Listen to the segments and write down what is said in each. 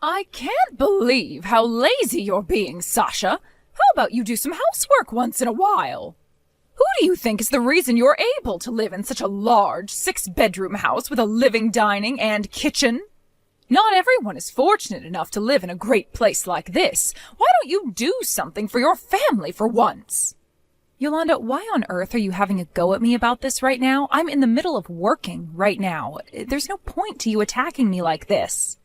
I can't believe how lazy you're being, Sasha. How about you do some housework once in a while? Who do you think is the reason you're able to live in such a large 6-bedroom house with a living, dining, and kitchen? Not everyone is fortunate enough to live in a great place like this. Why don't you do something for your family for once? Yolanda, why on earth are you having a go at me about this right now? I'm in the middle of working right now. There's no point to you attacking me like this.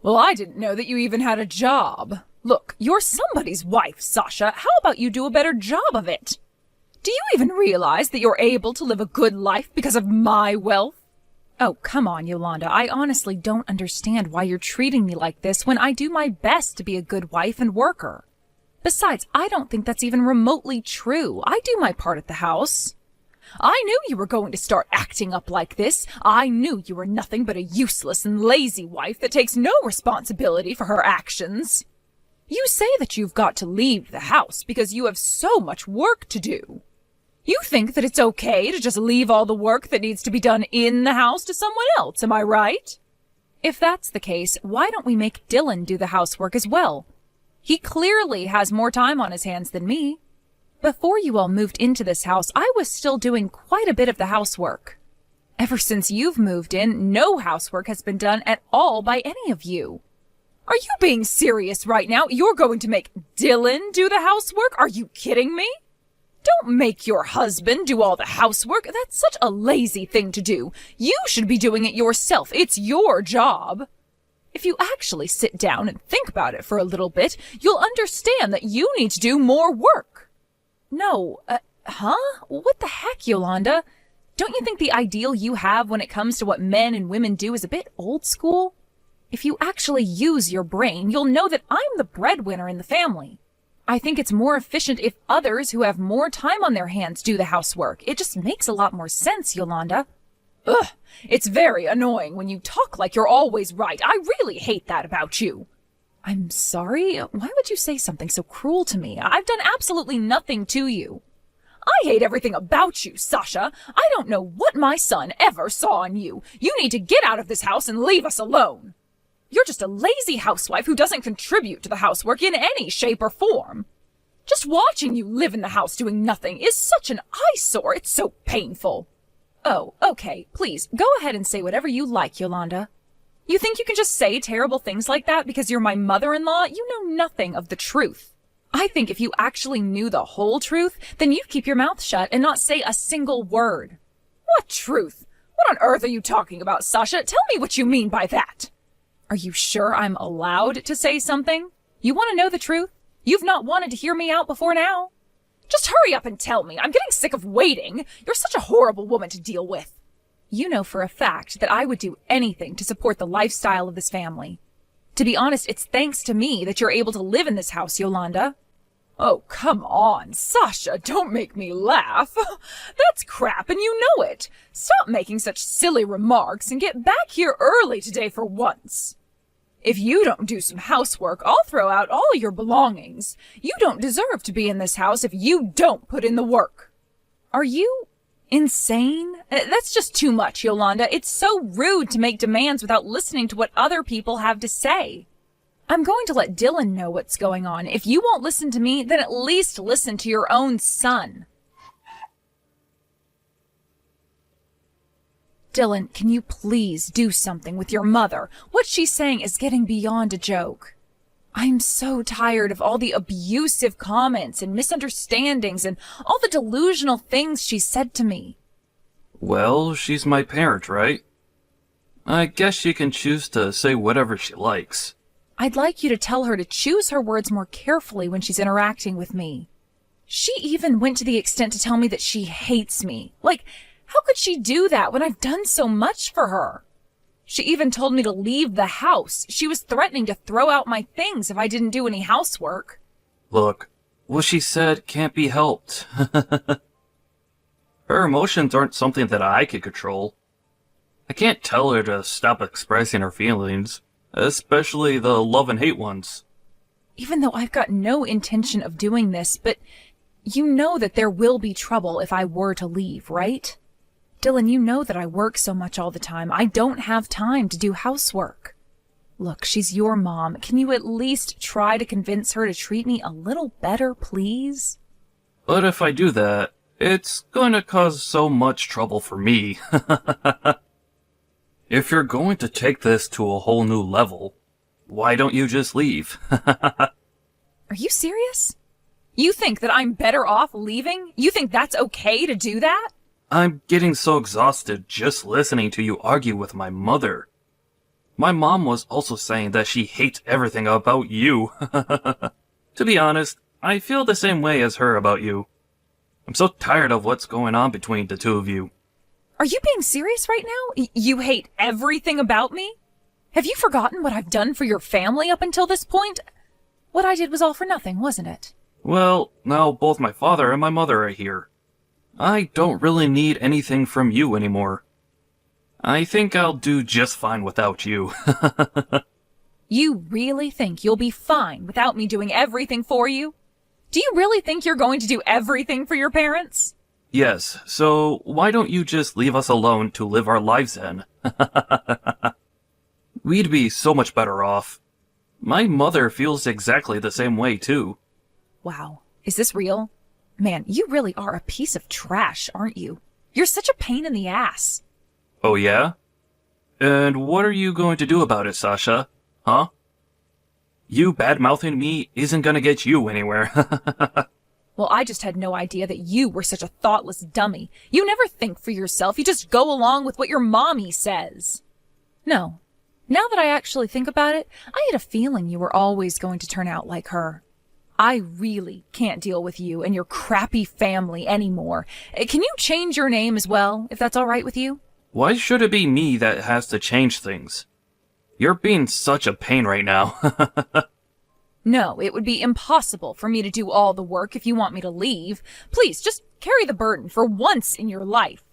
Well, I didn't know that you even had a job. Look, you're somebody's wife, Sasha. How about you do a better job of it? Do you even realize that you're able to live a good life because of my wealth? Oh, come on, Yolanda. I honestly don't understand why you're treating me like this when I do my best to be a good wife and worker. Besides, I don't think that's even remotely true. I do my part at the house. I knew you were going to start acting up like this. I knew you were nothing but a useless and lazy wife that takes no responsibility for her actions. You say that you've got to leave the house because you have so much work to do. You think that it's okay to just leave all the work that needs to be done in the house to someone else, am I right? If that's the case, why don't we make Dylan do the housework as well? He clearly has more time on his hands than me. Before you all moved into this house, I was still doing quite a bit of the housework. Ever since you've moved in, no housework has been done at all by any of you. Are you being serious right now? You're going to make Dylan do the housework? Are you kidding me? Don't make your husband do all the housework. That's such a lazy thing to do. You should be doing it yourself. It's your job. If you actually sit down and think about it for a little bit, you'll understand that you need to do more work. No, What the heck, Yolanda? Don't you think the ideal you have when it comes to what men and women do is a bit old school? If you actually use your brain, you'll know that I'm the breadwinner in the family. I think it's more efficient if others who have more time on their hands do the housework. It just makes a lot more sense, Yolanda. Ugh, it's very annoying when you talk like you're always right. I really hate that about you. I'm sorry? Why would you say something so cruel to me? I've done absolutely nothing to you. I hate everything about you, Sasha. I don't know what my son ever saw in you. You need to get out of this house and leave us alone. You're just a lazy housewife who doesn't contribute to the housework in any shape or form. Just watching you live in the house doing nothing is such an eyesore. It's so painful. Oh, okay, please, go ahead and say whatever you like, Yolanda. You think you can just say terrible things like that because you're my mother-in-law? You know nothing of the truth. I think if you actually knew the whole truth, then you'd keep your mouth shut and not say a single word. What truth? What on earth are you talking about, Sasha? Tell me what you mean by that. Are you sure I'm allowed to say something? You want to know the truth? You've not wanted to hear me out before now. Just hurry up and tell me. I'm getting sick of waiting. You're such a horrible woman to deal with. You know for a fact that I would do anything to support the lifestyle of this family. To be honest, it's thanks to me that you're able to live in this house, Yolanda. Oh, come on, Sasha, don't make me laugh. That's crap and you know it. Stop making such silly remarks and get back here early today for once. If you don't do some housework, I'll throw out all your belongings. You don't deserve to be in this house if you don't put in the work. Are you insane? That's just too much, Yolanda. It's so rude to make demands without listening to what other people have to say. I'm going to let Dylan know what's going on. If you won't listen to me, then at least listen to your own son. Dylan, can you please do something with your mother? What she's saying is getting beyond a joke. I'm so tired of all the abusive comments and misunderstandings and all the delusional things she said to me. Well, she's my parent, right? I guess she can choose to say whatever she likes. I'd like you to tell her to choose her words more carefully when she's interacting with me. She even went to the extent to tell me that she hates me. Like, how could she do that when I've done so much for her? She even told me to leave the house. She was threatening to throw out my things if I didn't do any housework. Look, what she said can't be helped. Her emotions aren't something that I could control. I can't tell her to stop expressing her feelings, especially the love and hate ones. Even though I've got no intention of doing this, but you know that there will be trouble if I were to leave, right? Dylan, you know that I work so much all the time. I don't have time to do housework. Look, she's your mom. Can you at least try to convince her to treat me a little better, please? But if I do that, it's going to cause so much trouble for me. If you're going to take this to a whole new level, why don't you just leave? Are you serious? You think that I'm better off leaving? You think that's okay to do that? I'm getting so exhausted just listening to you argue with my mother. My mom was also saying that she hates everything about you. To be honest, I feel the same way as her about you. I'm so tired of what's going on between the two of you. Are you being serious right now? You hate everything about me? Have you forgotten what I've done for your family up until this point? What I did was all for nothing, wasn't it? Well, now both my father and my mother are here. I don't really need anything from you anymore. I think I'll do just fine without you. You really think you'll be fine without me doing everything for you? Do you really think you're going to do everything for your parents? Yes, so why don't you just leave us alone to live our lives then? We'd be so much better off. My mother feels exactly the same way too. Wow, is this real? Man, you really are a piece of trash, aren't you? You're such a pain in the ass. Oh yeah? And what are you going to do about it, Sasha? Huh? You bad-mouthing me isn't gonna get you anywhere. Well, I just had no idea that you were such a thoughtless dummy. You never think for yourself. You just go along with what your mommy says. No. Now that I actually think about it, I had a feeling you were always going to turn out like her. I really can't deal with you and your crappy family anymore. Can you change your name as well, if that's all right with you? Why should it be me that has to change things? You're being such a pain right now. No, it would be impossible for me to do all the work if you want me to leave. Please, just carry the burden for once in your life.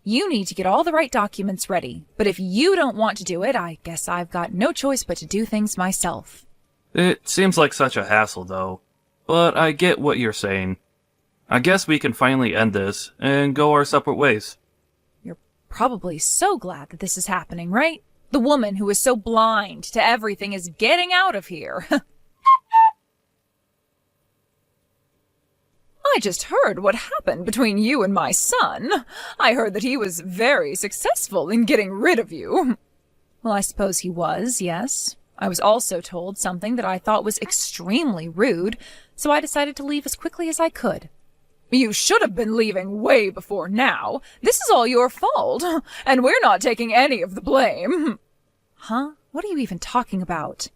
You need to get all the right documents ready, but if you don't want to do it, I guess I've got no choice but to do things myself. It seems like such a hassle, though. But I get what you're saying. I guess we can finally end this and go our separate ways. You're probably so glad that this is happening, right? The woman who is so blind to everything is getting out of here. I just heard what happened between you and my son. I heard that he was very successful in getting rid of you. Well, I suppose he was, yes. I was also told something that I thought was extremely rude, so I decided to leave as quickly as I could. You should have been leaving way before now. This is all your fault, and we're not taking any of the blame. Huh? What are you even talking about?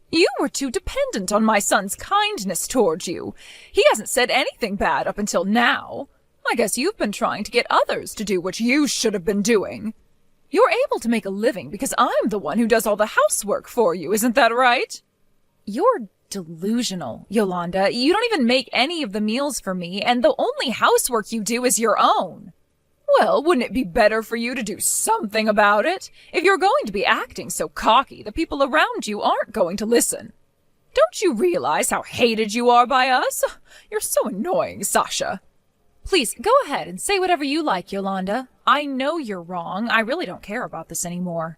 You were too dependent on my son's kindness towards you. He hasn't said anything bad up until now. I guess you've been trying to get others to do what you should have been doing. You're able to make a living because I'm the one who does all the housework for you, isn't that right? You're delusional, Yolanda. You don't even make any of the meals for me, and the only housework you do is your own. Well, wouldn't it be better for you to do something about it? If you're going to be acting so cocky, the people around you aren't going to listen. Don't you realize how hated you are by us? You're so annoying, Sasha. Please, go ahead and say whatever you like, Yolanda. I know you're wrong. I really don't care about this anymore.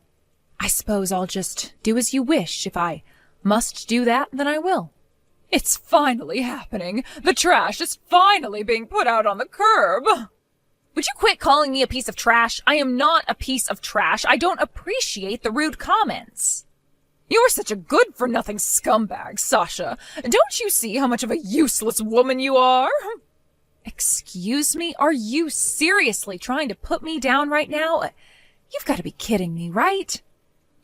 I suppose I'll just do as you wish. If I must do that, then I will. It's finally happening. The trash is finally being put out on the curb. Would you quit calling me a piece of trash? I am not a piece of trash. I don't appreciate the rude comments. You're such a good-for-nothing scumbag, Sasha. Don't you see how much of a useless woman you are? Excuse me? Are you seriously trying to put me down right now? You've got to be kidding me, right?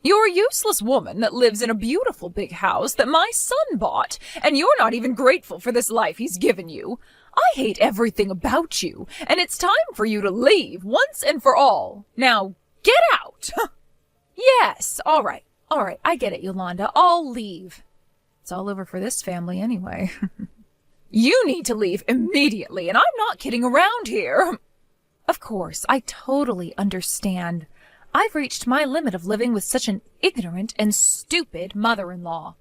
You're a useless woman that lives in a beautiful big house that my son bought, and you're not even grateful for this life he's given you. I hate everything about you, and it's time for you to leave once and for all. Now, get out! Yes, all right, I get it, Yolanda. I'll leave. It's all over for this family anyway. You need to leave immediately, and I'm not kidding around here. Of course, I totally understand. I've reached my limit of living with such an ignorant and stupid mother-in-law.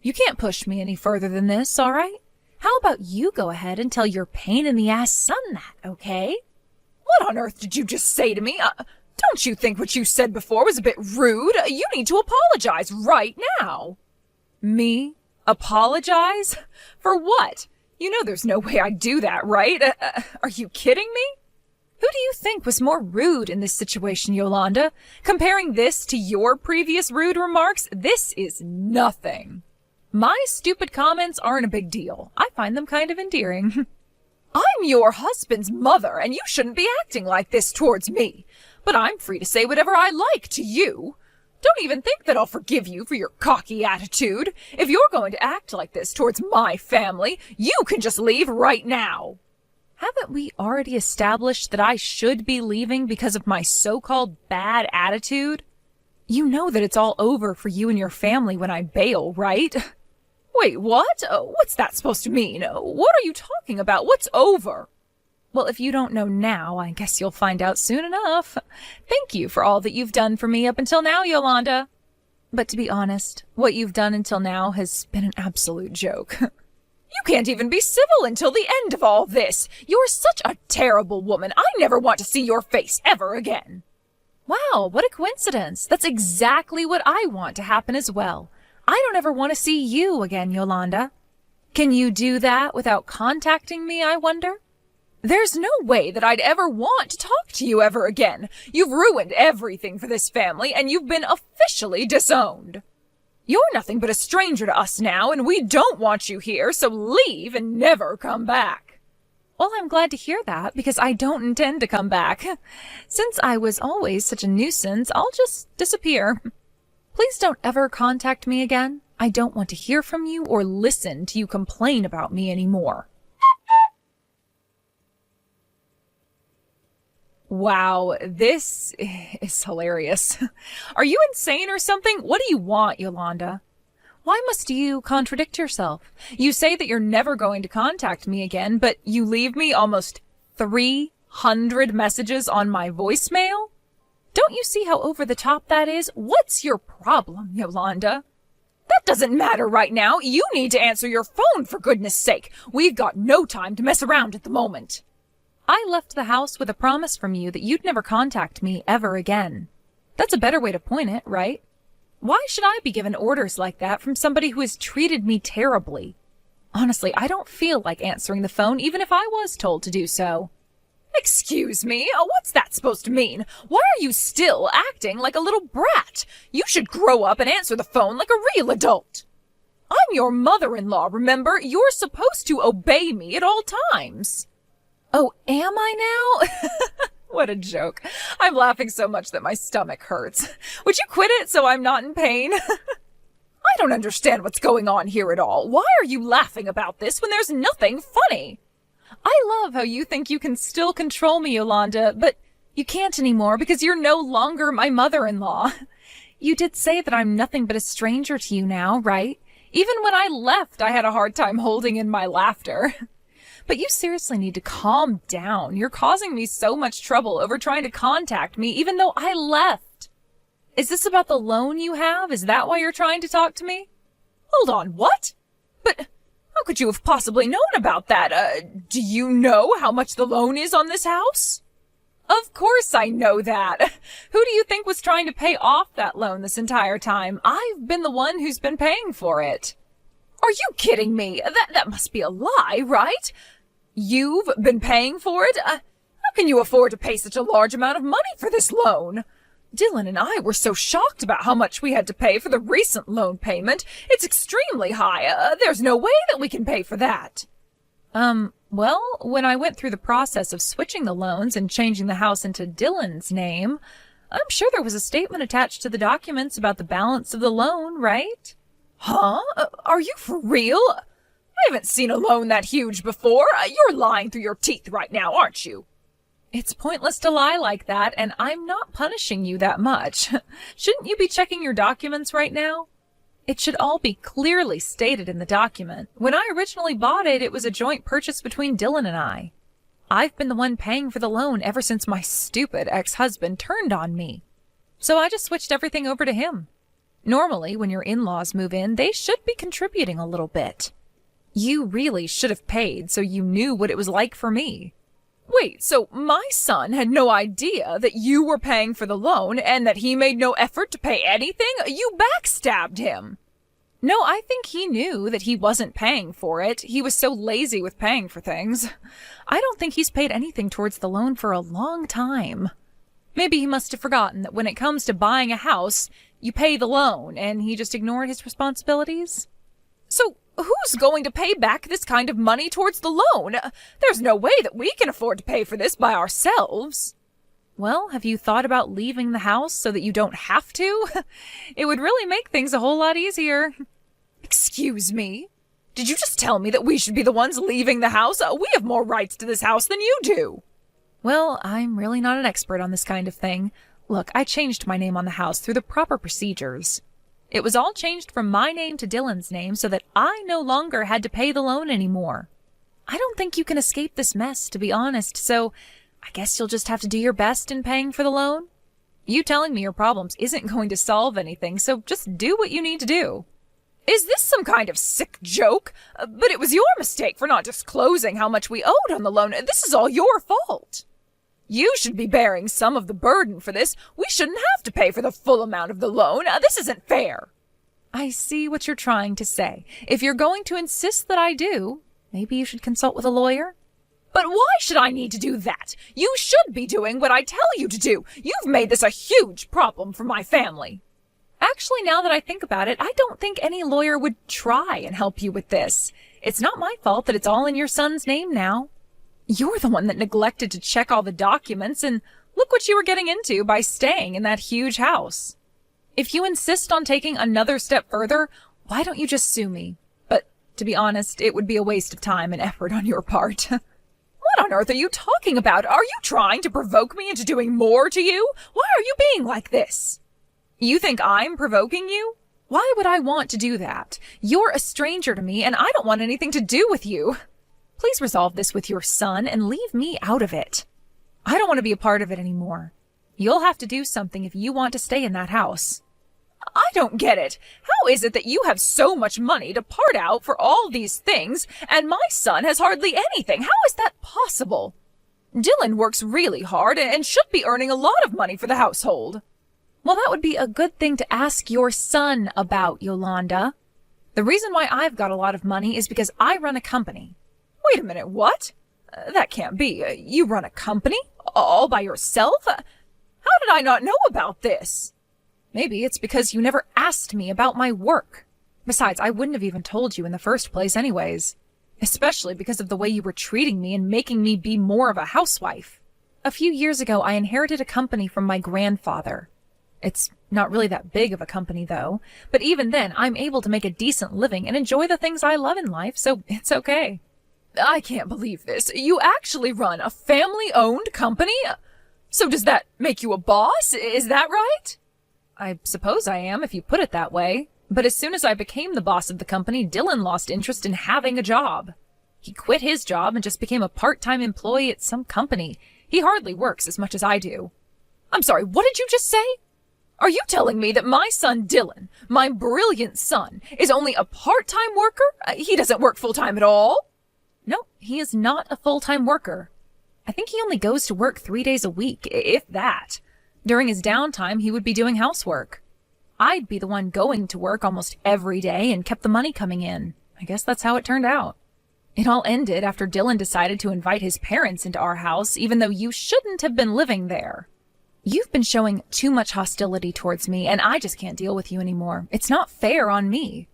You can't push me any further than this, all right? How about you go ahead and tell your pain-in-the-ass son that, okay? What on earth did you just say to me? Don't you think what you said before was a bit rude? You need to apologize right now. Me? Apologize? For what? You know there's no way I'd do that, right? Are you kidding me? Who do you think was more rude in this situation, Yolanda? Comparing this to your previous rude remarks, this is nothing. My stupid comments aren't a big deal. I find them kind of endearing. I'm your husband's mother, and you shouldn't be acting like this towards me. But I'm free to say whatever I like to you. Don't even think that I'll forgive you for your cocky attitude. If you're going to act like this towards my family, you can just leave right now. Haven't we already established that I should be leaving because of my so-called bad attitude? You know that it's all over for you and your family when I bail, right? Wait, what? What's that supposed to mean? What are you talking about? What's over? Well, if you don't know now, I guess you'll find out soon enough. Thank you for all that you've done for me up until now, Yolanda. But to be honest, what you've done until now has been an absolute joke. You can't even be civil until the end of all this. You're such a terrible woman. I never want to see your face ever again. Wow, what a coincidence. That's exactly what I want to happen as well. I don't ever want to see you again, Yolanda. Can you do that without contacting me, I wonder? There's no way that I'd ever want to talk to you ever again. You've ruined everything for this family, and you've been officially disowned. You're nothing but a stranger to us now, and we don't want you here, so leave and never come back. Well, I'm glad to hear that, because I don't intend to come back. Since I was always such a nuisance, I'll just disappear. Please don't ever contact me again. I don't want to hear from you or listen to you complain about me anymore. Wow, this is hilarious. Are you insane or something? What do you want, Yolanda? Why must you contradict yourself? You say that you're never going to contact me again, but you leave me almost 300 messages on my voicemail? Don't you see how over the top that is? What's your problem, Yolanda? That doesn't matter right now. You need to answer your phone, for goodness sake. We've got no time to mess around at the moment. I left the house with a promise from you that you'd never contact me ever again. That's a better way to point it, right? Why should I be given orders like that from somebody who has treated me terribly? Honestly, I don't feel like answering the phone even if I was told to do so. Excuse me? What's that supposed to mean? Why are you still acting like a little brat? You should grow up and answer the phone like a real adult. I'm your mother-in-law, remember? You're supposed to obey me at all times. Oh, am I now? What a joke. I'm laughing so much that my stomach hurts. Would you quit it so I'm not in pain? I don't understand what's going on here at all. Why are you laughing about this when there's nothing funny? I love how you think you can still control me, Yolanda, but you can't anymore because you're no longer my mother-in-law. You did say that I'm nothing but a stranger to you now, right? Even when I left, I had a hard time holding in my laughter. But you seriously need to calm down. You're causing me so much trouble over trying to contact me, even though I left. Is this about the loan you have? Is that why you're trying to talk to me? Hold on, what? But how could you have possibly known about that? Do you know how much the loan is on this house? Of course I know that. Who do you think was trying to pay off that loan this entire time? I've been the one who's been paying for it. Are you kidding me? That must be a lie, right? You've been paying for it? How can you afford to pay such a large amount of money for this loan? Dylan and I were so shocked about how much we had to pay for the recent loan payment. It's extremely high. There's no way that we can pay for that. Well, when I went through the process of switching the loans and changing the house into Dylan's name, I'm sure there was a statement attached to the documents about the balance of the loan, right? Huh? Are you for real? I haven't seen a loan that huge before. You're lying through your teeth right now, aren't you? It's pointless to lie like that, and I'm not punishing you that much. Shouldn't you be checking your documents right now? It should all be clearly stated in the document. When I originally bought it, it was a joint purchase between Dylan and I. I've been the one paying for the loan ever since my stupid ex-husband turned on me. So I just switched everything over to him. Normally, when your in-laws move in, they should be contributing a little bit. You really should have paid so you knew what it was like for me. Wait, so my son had no idea that you were paying for the loan and that he made no effort to pay anything? You backstabbed him. No, I think he knew that he wasn't paying for it. He was so lazy with paying for things. I don't think he's paid anything towards the loan for a long time. Maybe he must have forgotten that when it comes to buying a house, you pay the loan, and he just ignored his responsibilities. So who's going to pay back this kind of money towards the loan? There's no way that we can afford to pay for this by ourselves. Well, have you thought about leaving the house so that you don't have to? It would really make things a whole lot easier. Excuse me? Did you just tell me that we should be the ones leaving the house? We have more rights to this house than you do. Well, I'm really not an expert on this kind of thing. Look, I changed my name on the house through the proper procedures. It was all changed from my name to Dylan's name so that I no longer had to pay the loan anymore. I don't think you can escape this mess, to be honest, so I guess you'll just have to do your best in paying for the loan. You telling me your problems isn't going to solve anything, so just do what you need to do. Is this some kind of sick joke? But it was your mistake for not disclosing how much we owed on the loan. This is all your fault. You should be bearing some of the burden for this. We shouldn't have to pay for the full amount of the loan. This isn't fair. I see what you're trying to say. If you're going to insist that I do, maybe you should consult with a lawyer. But why should I need to do that? You should be doing what I tell you to do. You've made this a huge problem for my family. Actually, now that I think about it, I don't think any lawyer would try and help you with this. It's not my fault that it's all in your son's name now. You're the one that neglected to check all the documents, and look what you were getting into by staying in that huge house. If you insist on taking another step further, why don't you just sue me? But to be honest, it would be a waste of time and effort on your part. What on earth are you talking about? Are you trying to provoke me into doing more to you? Why are you being like this? You think I'm provoking you? Why would I want to do that? You're a stranger to me, and I don't want anything to do with you. Please resolve this with your son and leave me out of it. I don't want to be a part of it anymore. You'll have to do something if you want to stay in that house. I don't get it. How is it that you have so much money to part out for all these things, and my son has hardly anything? How is that possible? Dylan works really hard and should be earning a lot of money for the household. Well, that would be a good thing to ask your son about, Yolanda. The reason why I've got a lot of money is because I run a company. Wait a minute, what? That can't be. You run a company? All by yourself? How did I not know about this? Maybe it's because you never asked me about my work. Besides, I wouldn't have even told you in the first place anyways. Especially because of the way you were treating me and making me be more of a housewife. A few years ago, I inherited a company from my grandfather. It's not really that big of a company, though. But even then, I'm able to make a decent living and enjoy the things I love in life, so it's okay. I can't believe this. You actually run a family-owned company? So does that make you a boss? Is that right? I suppose I am, if you put it that way. But as soon as I became the boss of the company, Dylan lost interest in having a job. He quit his job and just became a part-time employee at some company. He hardly works as much as I do. I'm sorry, what did you just say? Are you telling me that my son Dylan, my brilliant son, is only a part-time worker? He doesn't work full-time at all? No, he is not a full-time worker. I think he only goes to work 3 days a week, if that. During his downtime, he would be doing housework. I'd be the one going to work almost every day and kept the money coming in. I guess that's how it turned out. It all ended after Dylan decided to invite his parents into our house, even though you shouldn't have been living there. You've been showing too much hostility towards me, and I just can't deal with you anymore. It's not fair on me.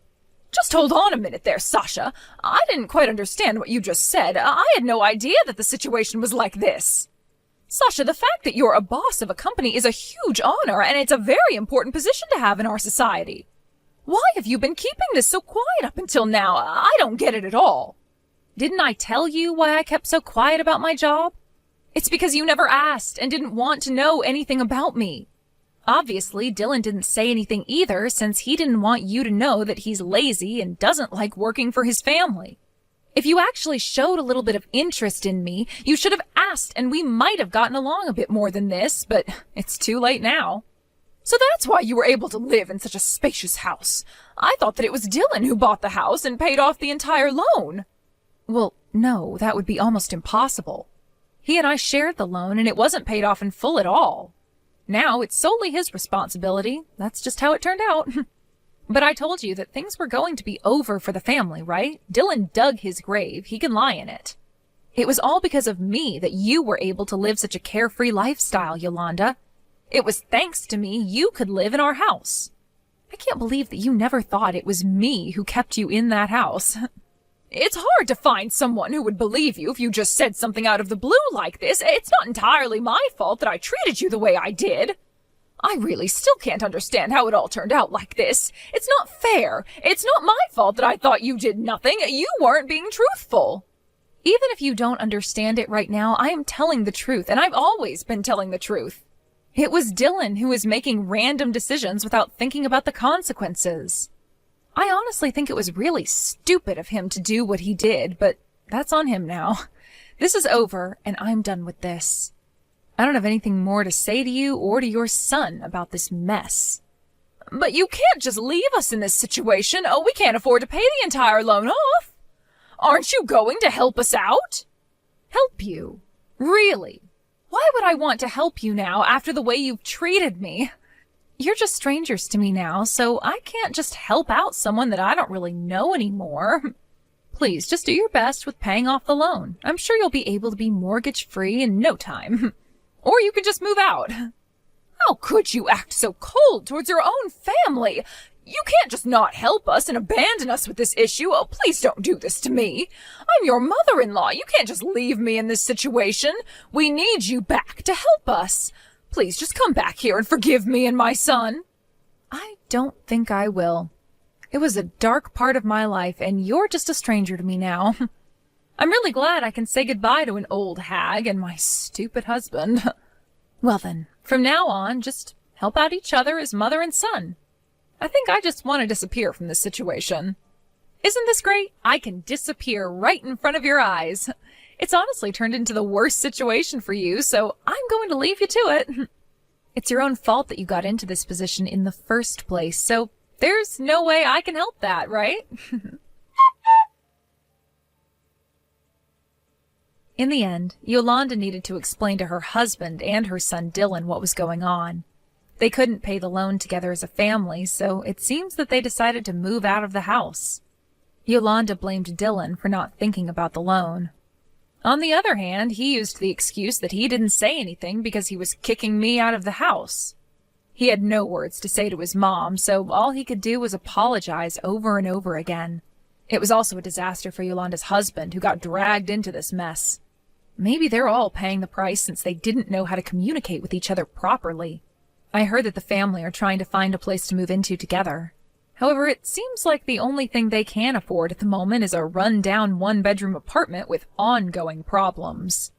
Just hold on a minute there, Sasha. I didn't quite understand what you just said. I had no idea that the situation was like this. Sasha, the fact that you're a boss of a company is a huge honor, and it's a very important position to have in our society. Why have you been keeping this so quiet up until now? I don't get it at all. Didn't I tell you why I kept so quiet about my job? It's because you never asked and didn't want to know anything about me. Obviously, Dylan didn't say anything either, since he didn't want you to know that he's lazy and doesn't like working for his family. If you actually showed a little bit of interest in me, you should have asked, and we might have gotten along a bit more than this, but it's too late now. So that's why you were able to live in such a spacious house. I thought that it was Dylan who bought the house and paid off the entire loan. Well, no, that would be almost impossible. He and I shared the loan, and it wasn't paid off in full at all. Now it's solely his responsibility. That's just how it turned out. But I told you that things were going to be over for the family, right? Dylan dug his grave. He can lie in it. It was all because of me that you were able to live such a carefree lifestyle, Yolanda. It was thanks to me you could live in our house. I can't believe that you never thought it was me who kept you in that house. It's hard to find someone who would believe you if you just said something out of the blue like this. It's not entirely my fault that I treated you the way I did. I really still can't understand how it all turned out like this. It's not fair. It's not my fault that I thought you did nothing. You weren't being truthful. Even if you don't understand it right now, I am telling the truth, and I've always been telling the truth. It was Dylan who was making random decisions without thinking about the consequences. I honestly think it was really stupid of him to do what he did, but that's on him now. This is over, and I'm done with this. I don't have anything more to say to you or to your son about this mess. But you can't just leave us in this situation. Oh, we can't afford to pay the entire loan off. Aren't you going to help us out? Help you? Really? Why would I want to help you now after the way you've treated me? You're just strangers to me now, so I can't just help out someone that I don't really know anymore. Please, just do your best with paying off the loan. I'm sure you'll be able to be mortgage-free in no time. Or you could just move out. How could you act so cold towards your own family? You can't just not help us and abandon us with this issue. Oh, please don't do this to me. I'm your mother-in-law. You can't just leave me in this situation. We need you back to help us. Please just come back here and forgive me and my son. I don't think I will. It was a dark part of my life, and you're just a stranger to me now. I'm really glad I can say goodbye to an old hag and my stupid husband. Well then, from now on, just help out each other as mother and son. I think I just want to disappear from this situation. Isn't this great? I can disappear right in front of your eyes. It's honestly turned into the worst situation for you, so I'm going to leave you to it. It's your own fault that you got into this position in the first place, so there's no way I can help that, right? In the end, Yolanda needed to explain to her husband and her son Dylan what was going on. They couldn't pay the loan together as a family, so it seems that they decided to move out of the house. Yolanda blamed Dylan for not thinking about the loan. On the other hand, he used the excuse that he didn't say anything because he was kicking me out of the house. He had no words to say to his mom, so all he could do was apologize over and over again. It was also a disaster for Yolanda's husband, who got dragged into this mess. Maybe they're all paying the price since they didn't know how to communicate with each other properly. I heard that the family are trying to find a place to move into together. However, it seems like the only thing they can afford at the moment is a run-down one-bedroom apartment with ongoing problems.